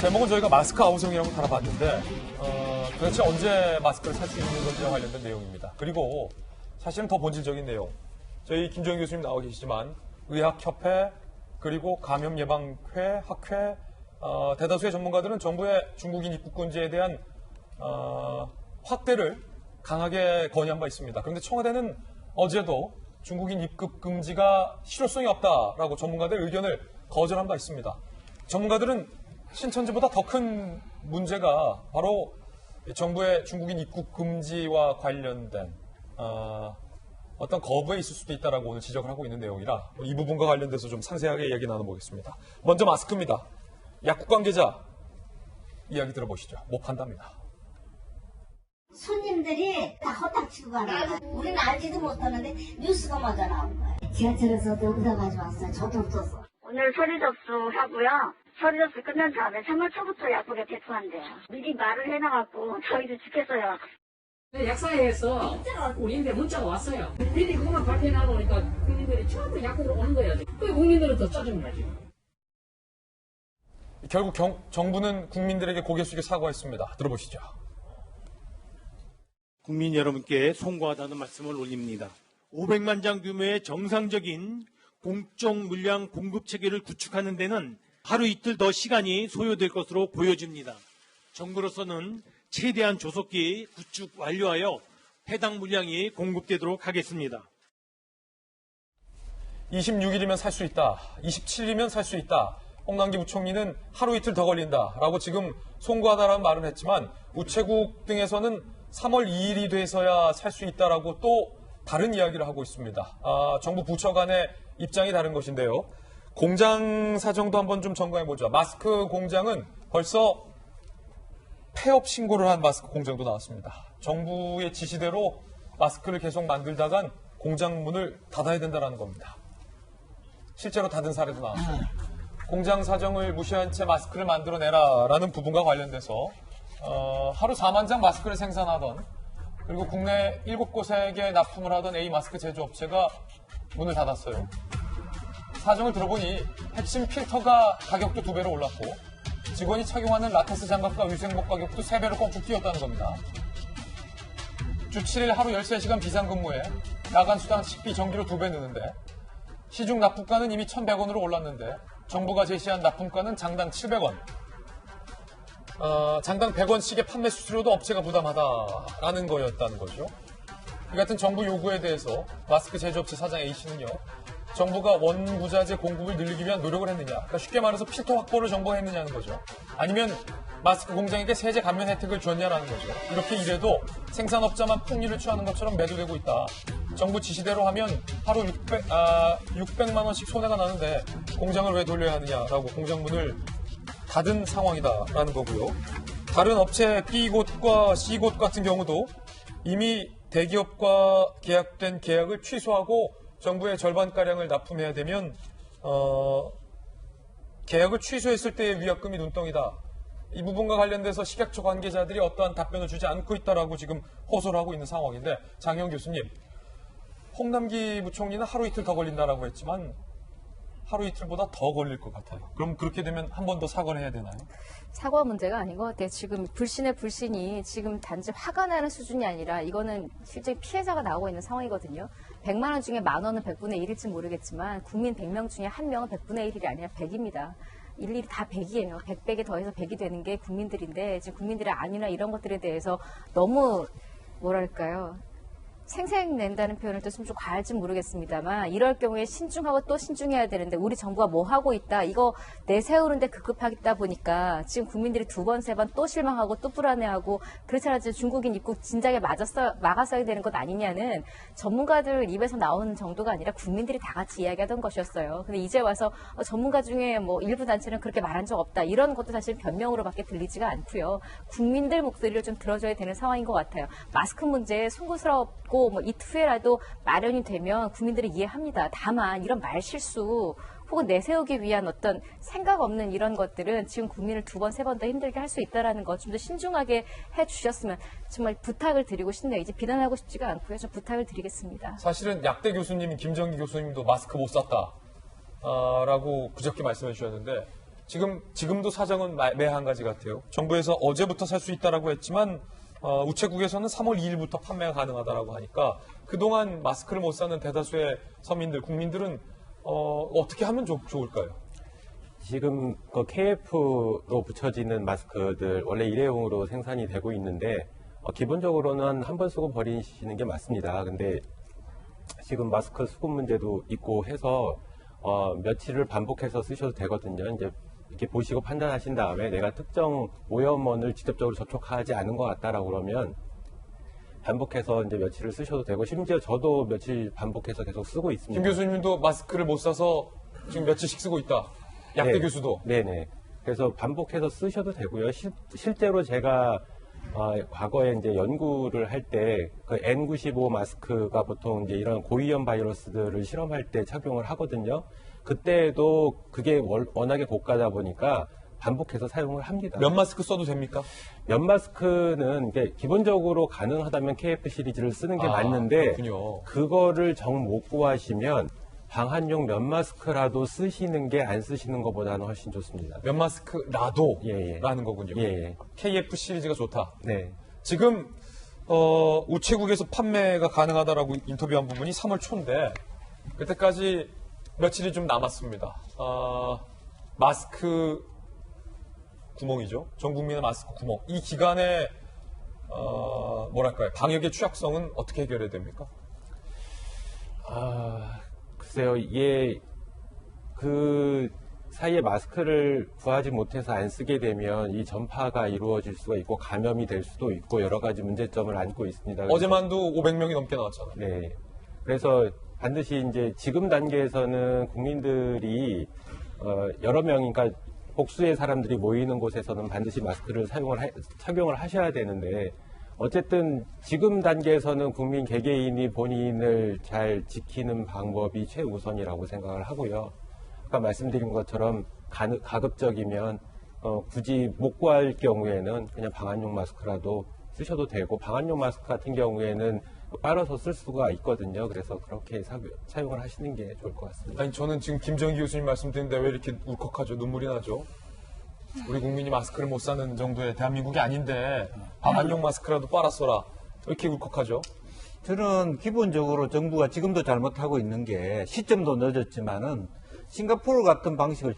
제목은 저희가 마스크 아우성이라고 달아봤는데 도대체 언제 마스크를 살 수 있는 건지와 관련된 내용입니다. 그리고 사실은 더 본질적인 내용. 저희 김정인 교수님 나와 계시지만 의학협회 그리고 감염예방회, 학회 대다수의 전문가들은 정부의 중국인 입국 금지에 대한 확대를 강하게 건의한 바 있습니다. 그런데 청와대는 어제도 중국인 입국 금지가 실효성이 없다라고 전문가들 의견을 거절한 바 있습니다. 전문가들은 신천지보다 더 큰 문제가 바로 정부의 중국인 입국 금지와 관련된 어떤 거부에 있을 수도 있다라고 오늘 지적을 하고 있는 내용이라 이 부분과 관련돼서 좀 상세하게 이야기 나눠보겠습니다. 먼저 마스크입니다. 약국 관계자 이야기 들어보시죠. 못 판답니다. 손님들이 다 헛닥치고 가는 거야. 우리는 알지도 못하는데 뉴스가 먼저 나온 거야. 지하철에서도 의사 가져왔어요. 저도 없었어. 오늘 서류 접수하고요. 서류 접수 끝난 다음에 3월 초부터 약국에 배포한대요. 미리 말을 해놔갖고 저희도 지켰어요. 약사회에서 우리한테 문자가 왔어요. 미리 그것만 발표해 놓으니까 국민들이 처음부터 약국으로 오는 거예요. 그 국민들은 더 짜증나죠. 결국 정부는 국민들에게 고개 숙여 사과했습니다. 들어보시죠. 국민 여러분께 송구하다는 말씀을 올립니다. 500만 장 규모의 정상적인 공적 물량 공급 체계를 구축하는 데는 하루 이틀 더 시간이 소요될 것으로 보여집니다. 정부로서는 최대한 조속히 구축 완료하여 해당 물량이 공급되도록 하겠습니다. 26일이면 살 수 있다. 27일이면 살 수 있다. 홍남기 부총리는 하루 이틀 더 걸린다라고 지금 송구하다라는 말은 했지만 우체국 등에서는 3월 2일이 돼서야 살 수 있다라고 또 다른 이야기를 하고 있습니다. 정부 부처 간의 입장이 다른 것인데요. 공장 사정도 한번 좀 점검해보죠. 마스크 공장은 벌써 폐업 신고를 한 마스크 공장도 나왔습니다. 정부의 지시대로 마스크를 계속 만들다간 공장 문을 닫아야 된다는 겁니다. 실제로 닫은 사례도 나왔습니다. 공장 사정을 무시한 채 마스크를 만들어내라라는 부분과 관련돼서 하루 4만 장 마스크를 생산하던 그리고 국내 7곳에게 납품을 하던 A 마스크 제조업체가 문을 닫았어요. 사정을 들어보니 핵심 필터가 가격도 2배로 올랐고 직원이 착용하는 라테스 장갑과 위생복 가격도 3배로 꺾고 뛰었다는 겁니다. 주 7일 하루 13시간 비상근무에 야간 수당 식비 전기료 2배 느는데 시중 납품가는 이미 1,100원으로 올랐는데 정부가 제시한 납품가는 장당 700원. 장당 100원씩의 판매 수수료도 업체가 부담하다라는 거였다는 거죠. 이 같은 정부 요구에 대해서 마스크 제조업체 사장 A씨는요. 정부가 원부자재 공급을 늘리기 위한 노력을 했느냐. 그러니까 쉽게 말해서 필터 확보를 정부가 했느냐는 거죠. 아니면 마스크 공장에게 세제 감면 혜택을 줬냐라는 거죠. 이렇게 이래도 생산업자만 폭리를 취하는 것처럼 매도되고 있다. 정부 지시대로 하면 하루 600만 원씩 손해가 나는데 공장을 왜 돌려야 하느냐라고 공장 문을 닫은 상황이다라는 거고요. 다른 업체 B곳과 C곳 같은 경우도 이미 대기업과 계약된 계약을 취소하고 정부의 절반가량을 납품해야 되면 계약을 취소했을 때의 위약금이 눈덩이다. 이 부분과 관련돼서 식약처 관계자들이 어떠한 답변을 주지 않고 있다라고 지금 호소를 하고 있는 상황인데 장혜영 교수님, 홍남기 부총리는 하루 이틀 더 걸린다라고 했지만 하루 이틀보다 더 걸릴 것 같아요. 그럼 그렇게 되면 한 번 더 사과를 해야 되나요? 사과 문제가 아닌 것 같아요. 지금 불신의 불신이 지금 단지 화가 나는 수준이 아니라 이거는 실제 피해자가 나오고 있는 상황이거든요. 100만 원 중에 만 원은 100분의 1일지 모르겠지만 국민 100명 중에 한 명은 100분의 1일이 아니라 100입니다. 일일이 다 100이에요. 100백에 더해서 100이 되는 게 국민들인데 지금 국민들의 안위나 이런 것들에 대해서 너무 뭐랄까요. 생색낸다는 표현을 또 좀 과할지 모르겠습니다만 이럴 경우에 신중하고 또 신중해야 되는데 우리 정부가 뭐 하고 있다 이거 내세우는데 급급하다 보니까 지금 국민들이 2번, 3번 또 실망하고 또 불안해하고 그렇지 않아도 중국인 입국 진작에 막았어야 되는 것 아니냐는 전문가들 입에서 나오는 정도가 아니라 국민들이 다 같이 이야기하던 것이었어요. 근데 이제 와서 전문가 중에 뭐 일부 단체는 그렇게 말한 적 없다 이런 것도 사실 변명으로밖에 들리지가 않고요. 국민들 목소리를 좀 들어줘야 되는 상황인 것 같아요. 마스크 문제 송구스럽고 뭐 이틀 후에라도 마련이 되면 국민들이 이해합니다. 다만 이런 말실수 혹은 내세우기 위한 어떤 생각 없는 이런 것들은 지금 국민을 2번, 3번 더 힘들게 할 수 있다는 것 좀 더 신중하게 해주셨으면 정말 부탁을 드리고 싶네요. 이제 비난하고 싶지가 않고요. 좀 부탁을 드리겠습니다. 사실은 약대 교수님, 김정기 교수님도 마스크 못 샀다 라고 그저께 말씀해 주셨는데 지금도 사정은 매 한 가지 같아요. 정부에서 어제부터 살 수 있다라고 했지만 우체국에서는 3월 2일부터 판매가 가능하다라고 하니까 그동안 마스크를 못 사는 대다수의 서민들, 국민들은 어떻게 하면 좋을까요? 지금 그 KF로 붙여지는 마스크들 원래 일회용으로 생산이 되고 있는데 기본적으로는 한 번 쓰고 버리시는 게 맞습니다. 근데 지금 마스크 수급 문제도 있고 해서 며칠을 반복해서 쓰셔도 되거든요. 이제 이렇게 보시고 판단하신 다음에 내가 특정 오염원을 직접적으로 접촉하지 않은 것 같다라고 그러면 반복해서 이제 며칠을 쓰셔도 되고, 심지어 저도 며칠 반복해서 계속 쓰고 있습니다. 김 교수님도 마스크를 못 사서 지금 며칠씩 쓰고 있다. 약대 네. 교수도. 네네. 그래서 반복해서 쓰셔도 되고요. 실제로 제가 과거에 이제 연구를 할 때 그 N95 마스크가 보통 이제 이런 고위험 바이러스들을 실험할 때 착용을 하거든요. 그때도 그게 워낙에 고가다 보니까 반복해서 사용을 합니다. 면 마스크 써도 됩니까? 면 마스크는 이게 기본적으로 가능하다면 KF 시리즈를 쓰는 게 맞는데, 그렇군요. 그거를 정 못 구하시면 방한용 면 마스크라도 쓰시는 게 안 쓰시는 것보다는 훨씬 좋습니다. 면 마스크라도 예. 라는 거군요. 예. KF 시리즈가 좋다. 네. 지금 우체국에서 판매가 가능하다라고 인터뷰한 부분이 3월 초인데 그때까지 며칠이 좀 남았습니다. 마스크 구멍이죠. 전 국민의 마스크 구멍. 이 기간에 뭐랄까요, 방역의 취약성은 어떻게 해결해야 됩니까? 글쎄요, 이게 그 사이에 마스크를 구하지 못해서 안 쓰게 되면 이 전파가 이루어질 수가 있고 감염이 될 수도 있고 여러 가지 문제점을 안고 있습니다. 어제만도 500명이 넘게 나왔잖아요. 네. 그래서 반드시 이제 지금 단계에서는 국민들이 여러 명, 그러니까 복수의 사람들이 모이는 곳에서는 반드시 마스크를 착용을 하셔야 되는데, 어쨌든 지금 단계에서는 국민 개개인이 본인을 잘 지키는 방법이 최우선이라고 생각을 하고요. 아까 말씀드린 것처럼 가급적이면 굳이 못 구할 경우에는 그냥 방한용 마스크라도 쓰셔도 되고, 방한용 마스크 같은 경우에는 빨아서 쓸 수가 있거든요. 그래서 그렇게 사용을 하시는 게 좋을 것 같습니다. 아니, 저는 지금 김정기 교수님 말씀 듣는데 왜 이렇게 울컥하죠? 눈물이 나죠? 우리 국민이 마스크를 못 사는 정도의 대한민국이 아닌데 방한용 마스크라도 빨았어라. 왜 이렇게 울컥하죠? 저는 기본적으로 정부가 지금도 잘못하고 있는 게, 시점도 늦었지만은 싱가포르 같은 방식을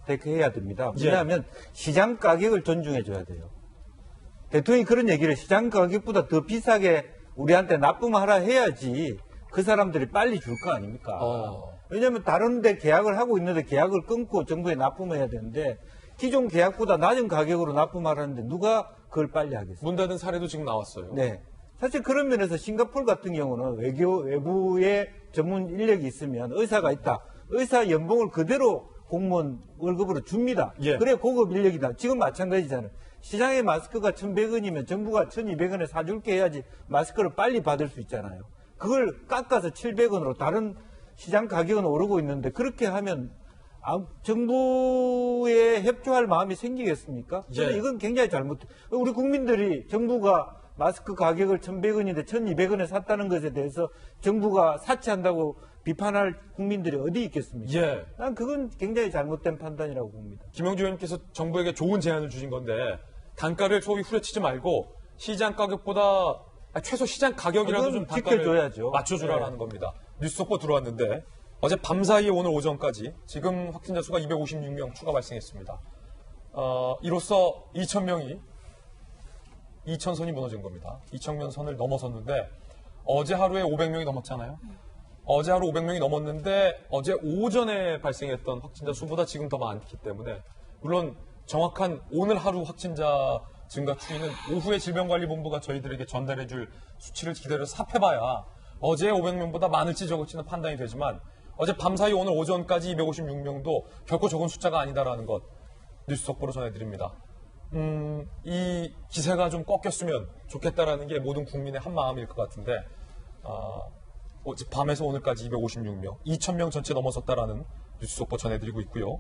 택해야 됩니다. 왜냐하면 시장 가격을 존중해줘야 돼요. 대통령이 그런 얘기를, 시장 가격보다 더 비싸게 우리한테 납품하라 해야지 그 사람들이 빨리 줄 거 아닙니까? 왜냐하면 다른 데 계약을 하고 있는데 계약을 끊고 정부에 납품해야 되는데, 기존 계약보다 낮은 가격으로 납품하라는데 누가 그걸 빨리 하겠어요? 문 닫은 사례도 지금 나왔어요. 네. 사실 그런 면에서 싱가포르 같은 경우는 외부에 전문 인력이 있으면, 의사가 있다, 의사 연봉을 그대로 공무원 월급으로 줍니다. 예. 그래 고급 인력이다. 지금 마찬가지잖아요. 시장에 마스크가 1,100원이면 정부가 1,200원에 사줄게 해야지 마스크를 빨리 받을 수 있잖아요. 그걸 깎아서 700원으로, 다른 시장 가격은 오르고 있는데 그렇게 하면 정부에 협조할 마음이 생기겠습니까? 저는 이건 굉장히 잘못해요. 우리 국민들이 정부가 마스크 가격을 1,100원인데 1,200원에 샀다는 것에 대해서 정부가 사치한다고 비판할 국민들이 어디 있겠습니까? 난 그건 굉장히 잘못된 판단이라고 봅니다. 김영주 의원님께서 정부에게 좋은 제안을 주신 건데, 단가를 소위 후려치지 말고 시장 가격보다 최소 시장 가격이라도 좀 단가를 지켜줘야죠. 맞춰주라라는 겁니다. 뉴스 속보 들어왔는데 어제 밤사이에 오늘 오전까지 지금 확진자 수가 256명 추가 발생했습니다. 이로써 2,000명이 2,000선이 무너진 겁니다. 2,000명 선을 넘어섰는데 어제 하루에 500명이 넘었잖아요. 어제 하루 500명이 넘었는데 어제 오전에 발생했던 확진자 수보다 지금 더 많기 때문에, 물론 정확한 오늘 하루 확진자 증가 추이는 오후에 질병관리본부가 저희들에게 전달해줄 수치를 기다려서 살펴봐야 어제 500명보다 많을지 적을지는 판단이 되지만, 어제 밤사이 오늘 오전까지 256명도 결코 적은 숫자가 아니다라는 것 뉴스 속보로 전해드립니다. 이 기세가 좀 꺾였으면 좋겠다라는 게 모든 국민의 한 마음일 것 같은데, 어제 밤에서 오늘까지 256명, 2,000명 전체 넘어섰다라는 뉴스 속보 전해드리고 있고요.